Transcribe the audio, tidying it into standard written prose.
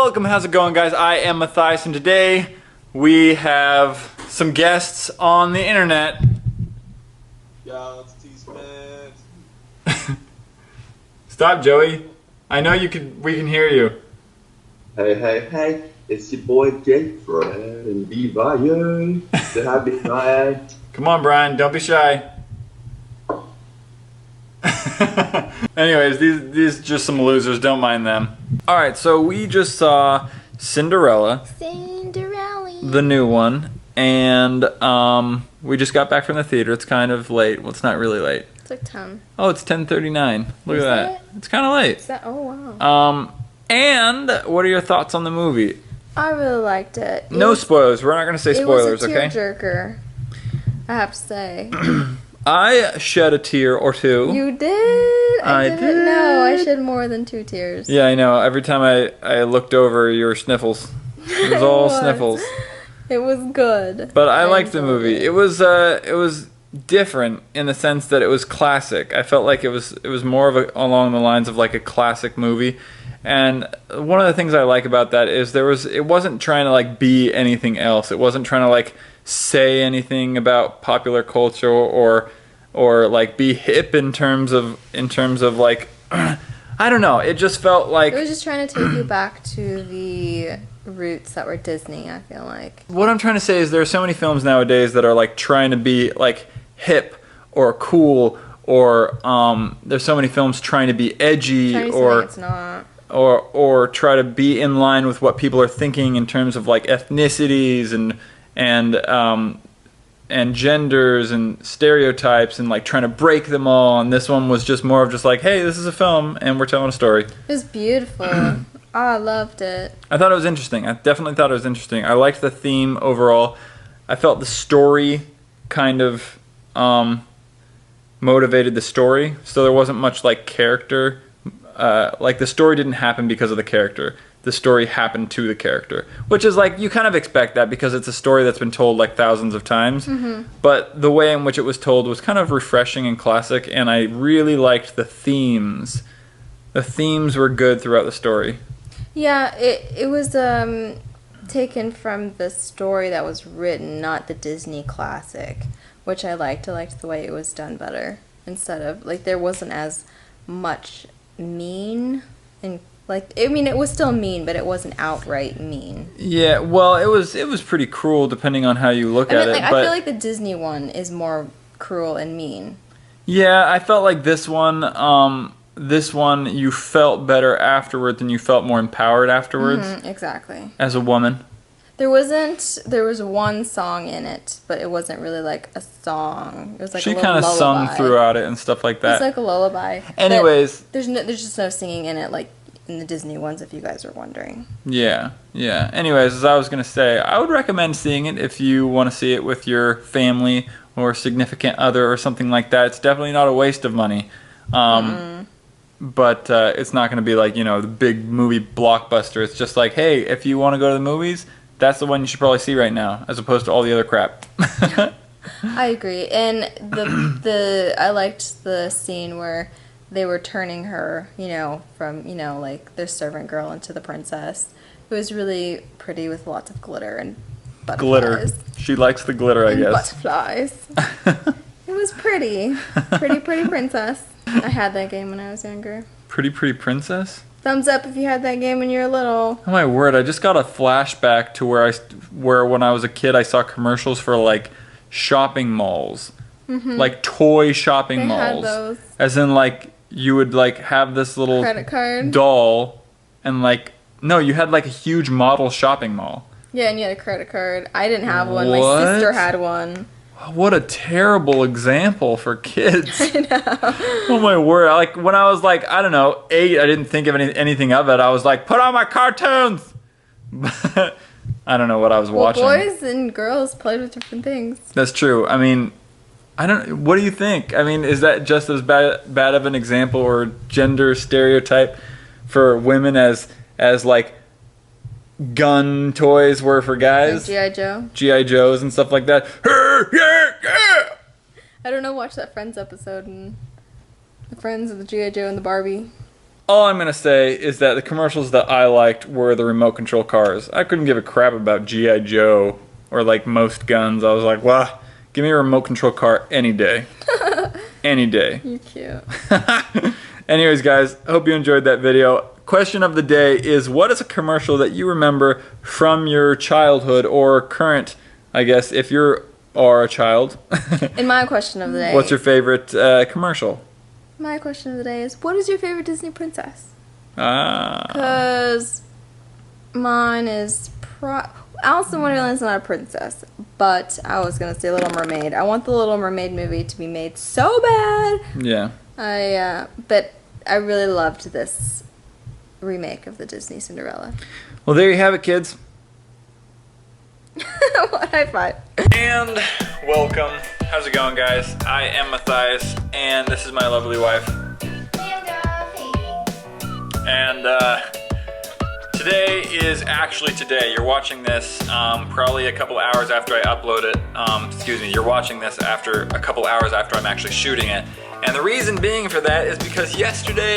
Welcome, how's it going, guys? I am Matthias, and today we have some guests on the internet. Yo, it's T-Smith. Stop, Joey. I know we can hear you. Hey, it's your boy Jeffrey and Viva, yo. Say hi, Big Brian. Come on, Brian, don't be shy. Anyways, these just some losers, don't mind them. Alright, so we just saw Cinderella. The new one. And we just got back from the theater. It's kind of late. Well, it's not really late. It's like 10. Oh, it's 10:39. Look at that. It's kind of late. Is that? Oh, wow. And what are your thoughts on the movie? I really liked it. No spoilers. We're not going to say spoilers, okay? okay? It was a tearjerker, I have to say. I shed a tear or two. You did? I didn't know. I shed more than 2 tears. Yeah, I know. Every time I looked over, your sniffles. It was all sniffles. It was good. But I liked the movie. It was different in the sense that it was classic. I felt like it was more of along the lines of like a classic movie. And one of the things I like about that is it wasn't trying to like be anything else. It wasn't trying to like say anything about popular culture or like be hip in terms of like I don't know. It just felt like it was just trying to take you back to the roots that were Disney, I feel like. What I'm trying to say is there are so many films nowadays that are like trying to be like hip or cool or there's so many films trying to be edgy or it's not. Or try to be in line with what people are thinking in terms of like ethnicities and genders and stereotypes and like trying to break them all. And this one was just more of just like, hey, this is a film and we're telling a story. It was beautiful. Oh, I loved it. I thought it was interesting. I definitely thought it was interesting. I liked the theme overall. I felt the story kind of motivated the story. So there wasn't much like character. Like the story didn't happen because of the character. The story happened to the character, which is like you kind of expect that because it's a story that's been told like thousands of times. Mm-hmm. But the way in which it was told was kind of refreshing and classic, and I really liked the themes. The themes were good throughout the story. Yeah, it was taken from the story that was written, not the Disney classic, which I liked. I liked the way it was done better. Instead of like there wasn't as much mean and like I mean it was still mean, but it wasn't outright mean. Yeah, well, it was pretty cruel depending on how you look at it. I feel like the Disney one is more cruel and mean. Yeah, I felt like this one you felt better afterward than you felt more empowered afterwards. Mm-hmm, exactly. As a woman. There was one song in it, but it wasn't really like a song. It was like she a little lullaby. She kind of sung throughout it and stuff like that. It's like a lullaby. Anyways, but there's just no singing in it like in the Disney ones, if you guys are wondering. Yeah. Anyways, as I was gonna say, I would recommend seeing it if you want to see it with your family or significant other or something like that. It's definitely not a waste of money. But it's not going to be like, the big movie blockbuster. It's just like, hey, if you want to go to the movies, that's the one you should probably see right now, as opposed to all the other crap. I agree. And I liked the scene where they were turning her, from, like their servant girl into the princess. It was really pretty with lots of glitter and butterflies. Glitter. She likes the glitter, I guess. Butterflies. It was pretty. Pretty princess. I had that game when I was younger. Pretty princess? Thumbs up if you had that game when you were little. Oh my word, I just got a flashback to where when I was a kid I saw commercials for like shopping malls. Mm-hmm. Like toy shopping malls. Had those. As in like you would like have this little credit card doll and like no, you had like a huge model shopping mall. Yeah, and you had a credit card. I didn't have one. What? My sister had one. What a terrible example for kids. I know. Oh my word. Like when I was like, I don't know, 8, I didn't think of anything of it. I was like, put on my cartoons. But I don't know what I was watching. Boys and girls played with different things. That's true. I mean, what do you think? I mean, is that just as bad of an example or gender stereotype for women as like gun toys were for guys? Like G.I. Joe? G.I. Joes and stuff like that. Yeah. I don't know, watch that Friends episode and the Friends of the G.I. Joe and the Barbie. all I'm gonna say is that the commercials that I liked were the remote control cars. I couldn't give a crap about G.I. Joe or like most guns. I was like, well, give me a remote control car any day. Any day. You're cute. Anyways, guys, I hope you enjoyed that video. Question of the day is, what is a commercial that you remember from your childhood or current, I guess, if you are a child? And my question of the day. What's your favorite commercial? My question of the day is, what is your favorite Disney princess? Ah. Because mine is Alice in Wonderland's not a princess, but I was gonna say Little Mermaid. I want the Little Mermaid movie to be made so bad. Yeah. But I really loved this remake of the Disney Cinderella. Well, there you have it, kids. What high five. And welcome. How's it going, guys? I am Matthias, and this is my lovely wife. And today is actually today. You're watching this probably a couple hours after I upload it. Excuse me, you're watching this after a couple hours after I'm actually shooting it. And the reason being for that is because yesterday